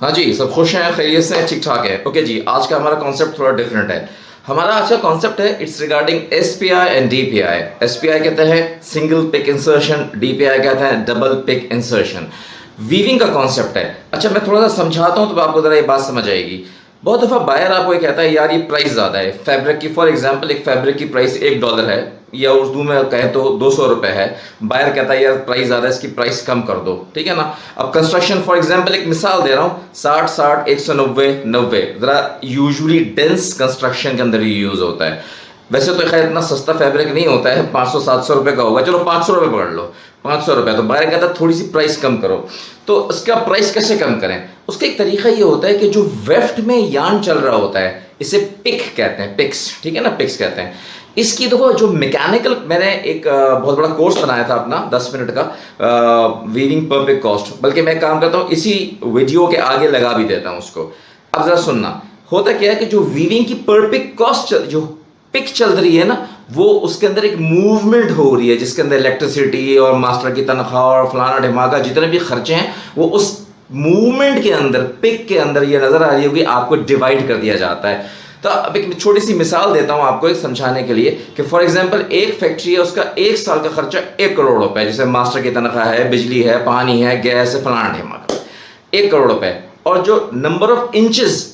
हाँ जी, सब खुश हैं, खैरियत से हैं, ठीक ठाक है। ओके जी, आज का हमारा कॉन्सेप्ट थोड़ा डिफरेंट है। हमारा आज का कॉन्सेप्ट है, it's regarding SPI and DPI. SPI कहते हैं सिंगल पिक इंसर्शन, डीपीआई कहते हैं डबल पिक इंसर्शन। वीविंग का कॉन्सेप्ट है। अच्छा, मैं थोड़ा सा समझाता हूँ तो आपको जरा ये बात समझ आएगी। बहुत दफा बायर आपको ये कहता है यार ये प्राइस ज्यादा है फैब्रिक की। फॉर एग्जांपल, एक फैब्रिक की प्राइस $1 है या उर्दू में कहे तो $200 है। बायर कहता है यार प्राइस ज्यादा है, इसकी प्राइस कम कर दो, ठीक है ना। अब कंस्ट्रक्शन, फॉर एग्जांपल एक मिसाल दे रहा हूँ, 60 190 90 जरा यूजुअली डेंस कंस्ट्रक्शन के अंदर ही यूज होता है। वैसे तो खैर इतना सस्ता फैब्रिक नहीं होता है, 500 700 रुपए का होगा, चलो 500 रुपए पकड़ लो, 500 रुपए। तो बायर कहता है थोड़ी सी प्राइस कम करो। तो इसका प्राइस कैसे कम करें? उसका एक तरीका ये होता है कि जो वेफ्ट में यार्न चल रहा होता है, इसे पिक कहते हैं, पिक्स, ठीक है ना, पिक्स कहते हैं। इसकी देखो जो मैकेनिकल, मैंने एक बहुत बड़ा कोर्स बनाया था अपना 10 मिनट का, वीविंग पर पिक कॉस्ट। बल्कि मैं काम करता हूँ इसी वीडियो के आगे लगा भी देता हूँ उसको। अब जरा सुनना, होता क्या है कि जो वीविंग की पर पिक कॉस्ट, जो पिक चल रही है ना, वो उसके अंदर एक मूवमेंट हो रही है जिसके अंदर इलेक्ट्रिसिटी और मास्टर की तनख्वाह और फलाना ढिमाका जितने भी खर्चे हैं वो उस मूवमेंट के अंदर, पिक के अंदर ये नजर आ रही होगी, आपको डिवाइड कर दिया जाता है। तो अब एक छोटी सी मिसाल देता हूं आपको एक समझाने के लिए कि फॉर एग्जांपल एक फैक्ट्री है, उसका 1 साल का खर्चा 1 करोड़ रुपए, जैसे मास्टर की तनख्वाह है, बिजली है, पानी है, गैस है, फलाना ढिमाका, 1 करोड़ रुपए। और जो नंबर ऑफ इंचेस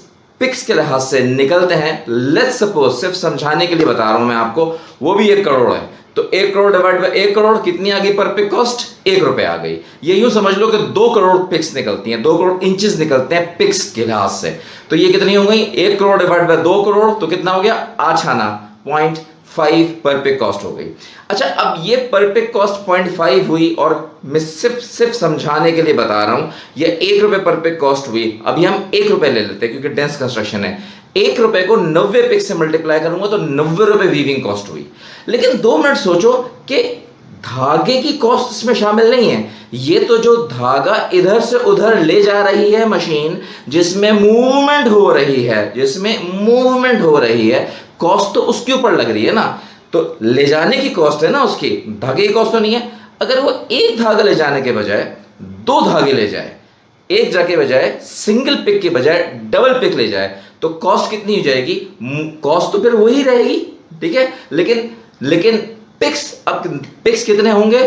पिक्स के लिहाज से निकलते हैं, लेट्स सपोज, सिर्फ समझाने के लिए बता रहा हूं मैं आपको, वो भी 1 करोड़ है। तो 1 करोड़ डिवाइड बाय 1 करोड़ कितनी आ गई पर पिक कॉस्ट? ₹1 आ गई। ये यूं समझ लो कि 2 करोड़ पिक्स निकलती हैं, 2 करोड़ इंचेस निकलते हैं पिक्स के लिहाज से। तो ये कितनी हो गई? 1 करोड़ डिवाइड बाय 2 करोड़, तो कितना हो गया? आछाना 0.5 पर पिक कॉस्ट हो गई। अच्छा, अब ये पर पिक कॉस्ट 0.5 हुई, और मैं सिर्फ समझाने के लिए बता रहा हूं, ये ₹1 पर पिक कॉस्ट हुई। अभी हम ₹1 ले लेते हैं क्योंकि डेंस कंस्ट्रक्शन है। ₹1 को 90 पिक से मल्टीप्लाई करूंगा तो ₹90 वीविंग कॉस्ट हुई। लेकिन 2 मिनट सोचो कि धागे की कॉस्ट इसमें शामिल नहीं है। ये तो जो धागा इधर से उधर ले जा रही है मशीन, जिसमें मूवमेंट हो रही है, कॉस्ट तो उसके ऊपर लग रही है ना। तो ले जाने की कॉस्ट है ना उसकी, धागे की कॉस्ट तो नहीं है। अगर वो एक धागा ले जाने के बजाय 2 धागे ले जाए, एक जाके बजाय सिंगल पिक के बजाय डबल पिक ले जाए, तो कॉस्ट कितनी हो जाएगी? कॉस्ट तो फिर वही रहेगी, ठीक है। लेकिन पिक्स, अब पिक्स कितने होंगे?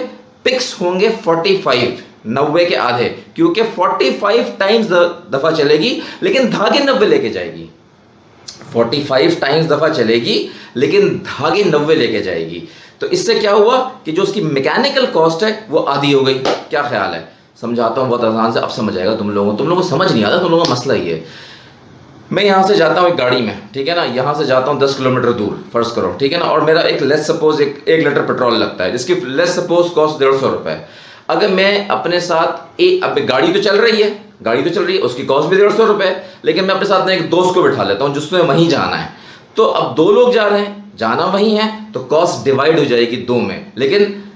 पिक्स होंगे 45, 90 के आधे, क्योंकि 45 टाइम्स दफा चलेगी लेकिन धागे 90 लेके जाएगी। 45 टाइम्स दफा चलेगी लेकिन धागे 90 लेके जाएगी। तो इससे क्या हुआ कि जो उसकी मैकेनिकल कॉस्ट है वो आधी हो गई। क्या ख्याल है? समझाता हूं बहुत आसान से, अब समझ आएगा तुम लोगों को समझ नहीं आता, तुम लोगों का मसला ही है। मैं यहां से जाता हूं एक गाड़ी में, ठीक है ना, यहां से जाता हूं 10 किलोमीटर दूर, फर्ज करो, ठीक है ना, और मेरा एक लेट्स सपोज एक लीटर पेट्रोल लगता है, जिसकी लेट्स सपोज कॉस्ट ₹150। अगर मैं अपने साथ अब गाड़ी तो चल रही है, उसकी कॉस्ट भी ₹150, लेकिन मैं अपने साथ में एक दोस्त को बिठा लेता हूं जिसमें वहीं जाना है। तो अब 2 लोग जा रहे हैं, जाना वहीं है, तो कॉस्ट डिवाइड हो जाएगी 2 में।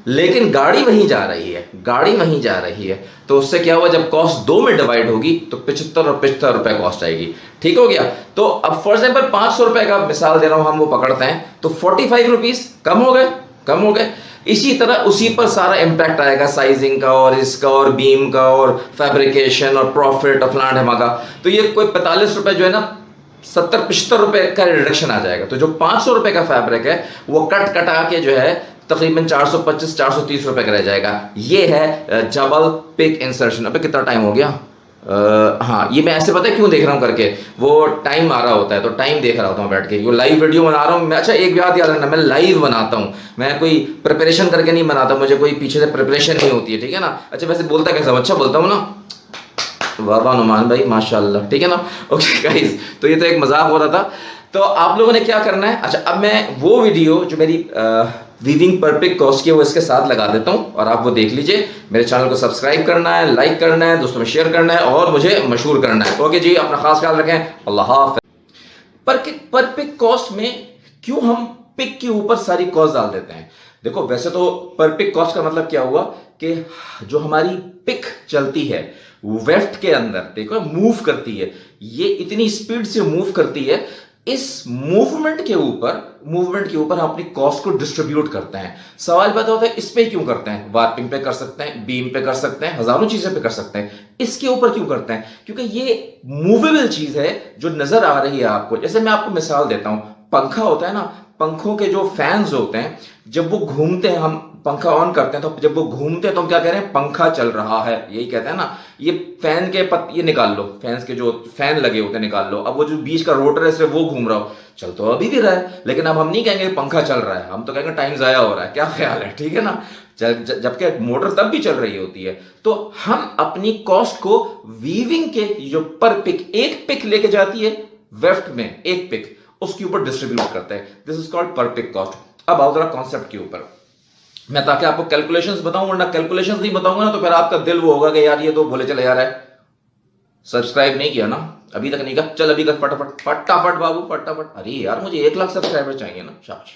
लेकिन गाड़ी वहीं जा रही है, तो उससे क्या हुआ, जब कॉस्ट 2 में डिवाइड होगी तो 75 और ₹75 कॉस्ट आएगी। ठीक हो गया। तो अब फॉर एग्जाम्पल ₹500 का मिसाल दे रहा हूं, हम वो पकड़ते हैं, तो ₹45 कम हो गए। इसी तरह उसी पर सारा इंपैक्ट आएगा, साइजिंग का और इसका और बीम का और फैब्रिकेशन और प्रॉफिट और फलाना ढमाका। तो ये कोई ₹45 जो है ना, 70 75 का रिडक्शन आ जाएगा। तो जो ₹500 का फैब्रिक है वो कटा के जो है तकरीबन 425 430 रुपए का रह जाएगा। ये है डबल पिक इंसर्शन। अबे कितना टाइम हो गया? हाँ, ये मैं ऐसे पता है क्यों देख रहा हूँ करके, वो टाइम आ रहा होता है तो टाइम देख रहा होता हूँ बैठ के, वो लाइव वीडियो बना रहा हूँ मैं। अच्छा, एक बात याद रखना, मैं लाइव बनाता हूँ, मैं कोई प्रिपरेशन करके नहीं बनाता, मुझे कोई पीछे से प्रिपरेशन नहीं होती है, ठीक है ना। अच्छा, वैसे बोलता कैसा? अच्छा बोलता हूँ ना, वाह वाह नुमान भाई, माशाल्लाह, ठीक है ना। ओके गाइस, तो ये तो एक मजाक हो रहा था। तो आप लोगों ने क्या करना है, अच्छा अब मैं वो वीडियो जो मेरी वीविंग पर पिक कॉस्ट की है वो इसके साथ लगा देता हूं और आप वो देख लीजिए। मेरे चैनल को सब्सक्राइब करना है, लाइक करना है, दोस्तों में शेयर करना है और मुझे मशहूर करना है। ओके जी, अपना खास ख्याल रखें, अल्लाह हाफ़िज़। पर पिक कॉस्ट में क्यों हम पिक के ऊपर सारी कॉस्ट डाल देते हैं? देखो, वैसे तो पर पिक कॉस्ट का मतलब क्या हुआ कि जो हमारी पिक चलती है वेफ्ट के अंदर, देखो मूव करती है, ये इतनी स्पीड से मूव करती है इस मूवमेंट के ऊपर हम अपनी कॉस्ट को डिस्ट्रीब्यूट करते हैं। सवाल पैदा होता है इस पे क्यों करते हैं? वार्पिंग पे कर सकते हैं, बीम पे कर सकते हैं, हजारों चीजें पे कर सकते हैं, इसके ऊपर क्यों करते हैं? क्योंकि ये मूवेबल चीज है जो नजर आ रही है आपको। जैसे मैं आपको मिसाल देता हूं, पंखा होता है ना, पंखों के जो फैंस होते हैं जब वो घूमते हैं, हम पंखा ऑन करते हैं तो जब वो घूमते हैं तो हम क्या कह रहे हैं? पंखा चल रहा है, यही कहते हैं ना। ये फैन के ये निकाल लो, फैंस के जो फैन लगे होते हैं निकाल लो, अब वो जो बीच का रोटर है सिर्फ वो घूम रहा हो, चल तो अभी भी रहा है, लेकिन अब हम नहीं कहेंगे पंखा चल रहा है, हम तो कहेंगे टाइम जाया हो रहा है। क्या ख्याल है? ठीक है ना। जबकि मोटर तब भी चल रही होती है। तो हम अपनी कॉस्ट को वीविंग के जो पर पिक, एक पिक लेके जाती है वेफ्ट में, एक पिक उसके ऊपर डिस्ट्रीब्यूट करते हैं। This is called per pick cost. अब आओ जरा कॉन्सेप्ट के ऊपर, मैं ताकि आपको कैलकुलेशंस बताऊं, वरना कैलकुलेशंस नहीं बताऊंगा ना तो फिर आपका दिल वो होगा कि यार ये तो बोले चले जा रहा है। सब्सक्राइब नहीं किया ना अभी तक? नहीं कर, चल अभी कर फटाफट फटाफट बाबू फटाफट। अरे यार मुझे 1 लाख सब्सक्राइबर चाहिए ना। शाबाश।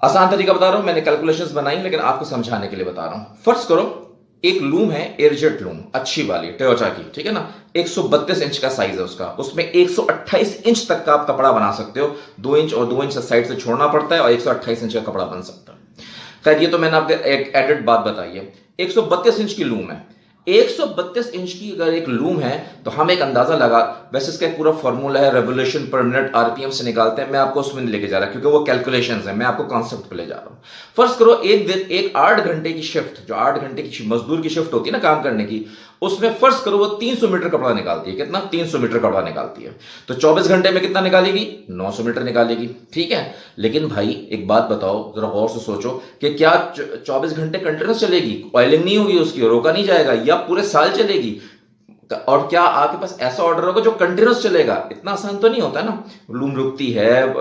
आसान तरीका बता रहा हूं, मैंने कैलकुलेशंस बनाई लेकिन आपको समझाने के लिए बता रहा हूं। फर्स्ट करो, एक लूम है, एयरजेट लूम, अच्छी वाली टोयोटा की, ठीक है ना। 132 इंच का साइज है उसका, उसमें 128 इंच तक का आप कपड़ा बना सकते हो। 2 इंच और 2 इंच साइड से छोड़ना पड़ता है और 128 इंच का कपड़ा बन सकता है। खैर ये तो मैंने आपको एक एडेड बात बताई है। 132 इंच की लूम है। 132 इंच की अगर एक लूम है तो हम एक अंदाजा लगा, वैसे इसका पूरा फॉर्मूला है रेवोल्यूशन पर मिनट आरपीएम से निकालते हैं, मैं आपको उसमें नहीं लेके जा रहा क्योंकि वो कैलकुलेशंस है, मैं आपको कॉन्सेप्ट पे ले जा रहा हूं। फर्स्ट करो, एक दिन एक 8 घंटे की शिफ्ट, जो 8 घंटे की मजदूर की शिफ्ट होती है ना काम करने की, उसमें फर्स्ट करो वो 300 मीटर कपड़ा निकालती है। कितना? 300 मीटर कपड़ा निकालती है। तो 24 घंटे में कितना निकालेगी? 900 मीटर निकालेगी। ठीक है, लेकिन भाई एक बात बताओ, जरा गौर से सोचो कि क्या 24 घंटे कंटिन्यूस चलेगी? ऑयलिंग नहीं होगी उसकी, रोका नहीं जाएगा, या पूरे साल चलेगी? और क्या आपके पास ऐसा ऑर्डर होगा जो कंटिन्यूस चलेगा? इतना आसान तो नहीं होता ना। लूम रुकती है,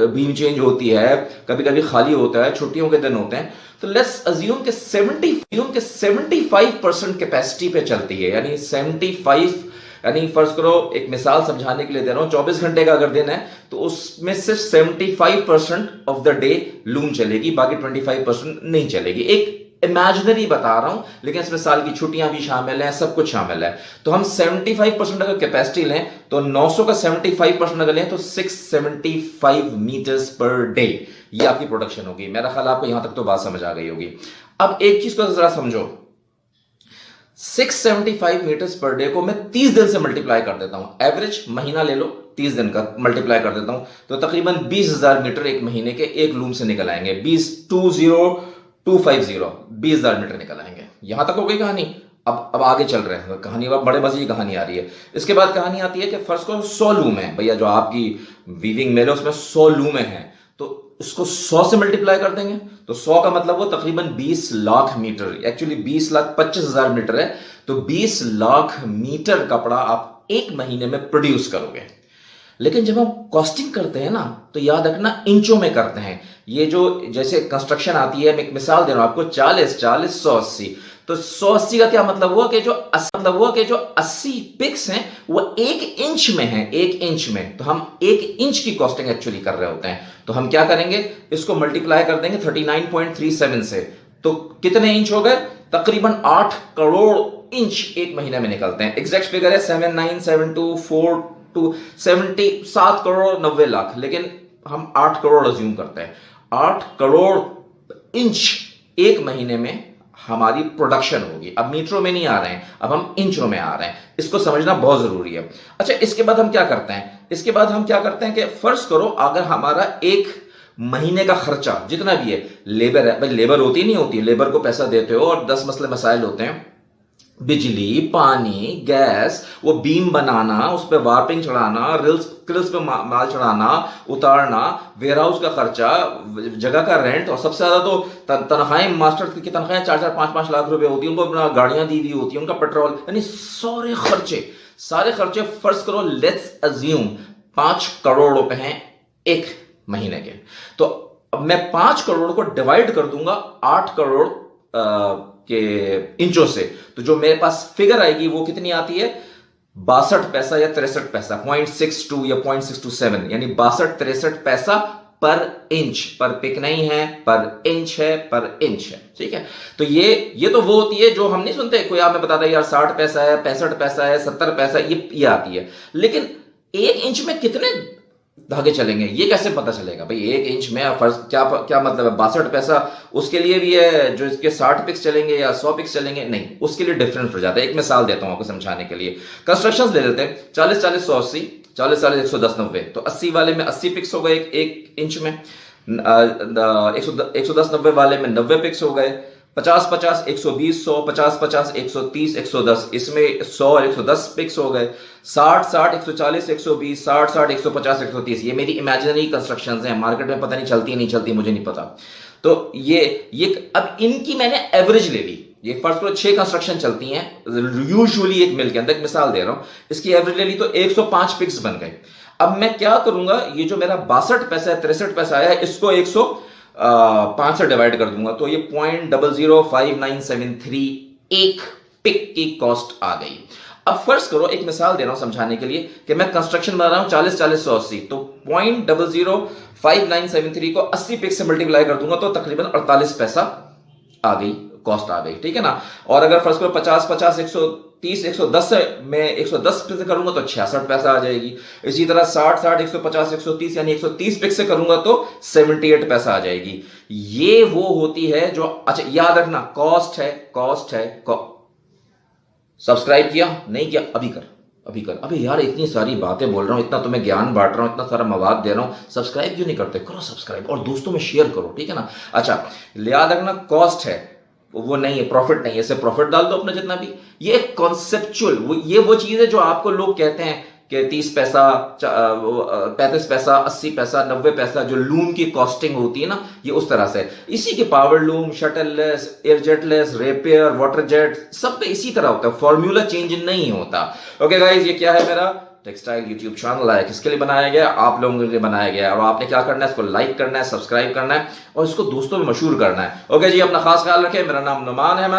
बीम चेंज होती है, कभी कभी खाली होता है, छुट्टियों के दिन होते हैं। तो लेट्स अज्यूम के 75% कैपेसिटी पे चलती है, यानी 75, यानी फर्ज करो, एक मिसाल समझाने के लिए दे रहा हूं, 24 घंटे का अगर दिन है तो उसमें सिर्फ 75% ऑफ द डे लूम चलेगी, बाकी 25% नहीं चलेगी। एक इमेजिनरी बता रहा हूं, लेकिन इसमें साल की छुट्टियां भी शामिल हैं, सब कुछ शामिल है। तो हम 75% अगर कैपेसिटी लें तो 900 का 75% अगर लें तो 675 मीटर्स पर डे ये आपकी प्रोडक्शन होगी। मेरा ख्याल आपको यहां तक तो बात समझ आ गई होगी। अब एक चीज को जरा समझो, 675 मीटर्स पर डे को मैं 30 दिन से मल्टीप्लाई कर देता हूं, एवरेज महीना ले लो, 30 दिन का मल्टीप्लाई कर देता हूं तो तकरीबन 20,000 मीटर एक महीने के एक लूम से निकल आएंगे। 20,000 मीटर निकल आएंगे। यहां तक हो गई कहानी। अब आगे चल रहे हैं कहानी, अब बड़े मजे की कहानी आ रही है। इसके बाद कहानी आती है कि फर्स्ट को 100 लूम है भैया, जो आपकी वीविंग मिल है उसमें 100 लूम है, तो इसको 100 से मल्टीप्लाई कर देंगे तो 100 का मतलब वो तकरीबन 20 लाख मीटर, एक्चुअली 20,25,000 मीटर है। तो 20 लाख मीटर कपड़ा आप एक महीने में प्रोड्यूस करोगे। लेकिन जब हम कॉस्टिंग करते हैं ना तो याद रखना इंचों में करते हैं। ये जो जैसे कंस्ट्रक्शन आती है, मैं एक मिसाल दे रहा हूं आपको, 40 40 180, तो 180 का क्या मतलब हुआ कि जो 80 पिक्स हैं वो 1 इंच में है, 1 इंच में। तो हम 1 इंच की कॉस्टिंग एक्चुअली कर रहे होते हैं। तो हम क्या करेंगे, इसको मल्टीप्लाई कर देंगे 39.37 से, तो कितने इंच हो गए? तकरीबन 8 करोड़ इंच एक महीने में निकलते हैं। एग्जैक्ट फिगर है 7 करोड़ 90 लाख, लेकिन हम 8 करोड़ अज्यूम करते हैं। 8 करोड़ इंच एक महीने में हमारी प्रोडक्शन होगी। अब मीटरों में नहीं आ रहे हैं, अब हम इंचों में आ रहे हैं। इसको समझना बहुत जरूरी है। अच्छा, इसके बाद हम क्या करते हैं? इसके बाद हम क्या करते हैं कि फर्ज करो अगर हमारा एक महीने का खर्चा जितना भी है, लेबर है भाई, लेबर होती नहीं होती, लेबर को पैसा देते हो और 10 मसले मसाइल होते हैं, बिजली, पानी, गैस, वो बीम बनाना, उस पर वार्पिंग चढ़ाना, क्रिल्स पे माल चढ़ाना, उतारना, वेयरहाउस का खर्चा, जगह का रेंट, और सबसे ज्यादा तो तनख्वाहें, मास्टर की तनख्वाहें 4-4 5-5 लाख रुपए होती है, उनको अपना गाड़ियां दी हुई होती है, उनका पेट्रोल, यानी सारे खर्चे फर्ज करो, लेट्स अज्यूम 5 करोड़ रुपए हैं एक महीने के। तो अब मैं 5 करोड़ को डिवाइड कर दूंगा 8 करोड़ के इंचों से, तो जो मेरे पास फिगर आएगी वो कितनी आती है? 62 पैसा या 63 पैसा, 0.62 या 0.627, यानी 62-63 पैसा पर इंच। पर पिक नहीं है, पर इंच है, पर इंच है। ठीक है, तो ये तो वो होती है जो हम नहीं सुनते, कोई हमें बताता है यार 60 पैसा है, 65 पैसा है, 70 पैसा, ये आती है। लेकिन 1 इंच में कितने धागे चलेंगे ये कैसे पता चलेगा भाई? 1 इंच में फर्ज क्या क्या मतलब है? 62 पैसा उसके लिए भी है जो इसके 60 पिक्स चलेंगे या 100 पिक्स चलेंगे? नहीं, उसके लिए डिफरेंस हो जाता है। एक मिसाल देता हूं आपको समझाने के लिए। कंस्ट्रक्शंस ले लेते हैं, 40 40 180, 40 40 110 90। तो 80 वाले में 80 पिक्स हो गए 1 इंच में, 110 90 वाले में 90 पिक्स हो गए, 50 50 120 100, 50 50 130 110, इसमें 100 और 110 पिक्स हो गए, 60 60 140 120, 60 60 150 130। ये मेरी इमेजिनरी कंस्ट्रक्शंस हैं, मार्केट में पता नहीं चलती नहीं चलती मुझे नहीं पता। तो ये अब इनकी मैंने एवरेज ले ली। ये फर्स्ट करो 6 कंस्ट्रक्शन चलती हैं यूजुअली एक मिल के अंदर, एक मिसाल दे रहा हूं, इसकी एवरेज ले ली तो 105 पिक्स बन गए। अब मैं क्या करूंगा, ये जो मेरा 62 पैसा है 63 पैसा आया है, इसको 105 से डिवाइड कर दूंगा तो ये 0.005973 एक पिक की कॉस्ट आ गई। अब फर्ज करो, एक मिसाल दे रहा हूं समझाने के लिए कि मैं कंस्ट्रक्शन बना रहा हूं 40 40 180, तो 0.005973 को 80 पिक से मल्टीप्लाई कर दूंगा तो तकरीबन 48 पैसा आ गई, कॉस्ट आ गई, ठीक है ना। और अगर फर्स्ट करो 50 50 130 110 से मैं 110 से करूंगा तो 66 पैसा आ जाएगी। इसी तरह 60 60 150 130 यानी 130 पिक्स से करूंगा तो 78 पैसा आ जाएगी। ये वो होती है जो, अच्छा याद रखना, कॉस्ट है। सब्सक्राइब किया नहीं किया? अभी कर। अबे यार इतनी सारी बातें बोल रहा हूं, इतना तुम्हें ज्ञान बांट रहा हूं, इतना सारा मवाद दे रहा हूं, सब्सक्राइब क्यों नहीं करते? करो सब्सक्राइब और दोस्तों में शेयर करो, ठीक है ना। अच्छा याद रखना, कॉस्ट है वो नहीं है, प्रॉफिट नहीं है। इसे प्रॉफिट डाल दो अपना जितना भी। ये कॉन्सेप्चुअल ये वो चीज है जो आपको लोग कहते हैं कि 30 पैसा 35 पैसा 80 पैसा 90 पैसा जो लूम की कॉस्टिंग होती है ना, ये उस तरह से। इसी के power loom, shuttleless, air jetless, rapier, water jet, सब पे इसी तरह होता है, फॉर्मूला चेंज नहीं होता। ओके गाइस, ये क्या है, मेरा टेक्सटाइल यूट्यूब चैनल है, किसके लिए बनाया गया? आप लोगों के लिए बनाया गया है। और आपने क्या करना है, इसको लाइक करना है, सब्सक्राइब करना है और इसको दोस्तों में मशहूर करना है। ओके जी, अपना खास ख्याल रखें। मेरा नाम नुमान है।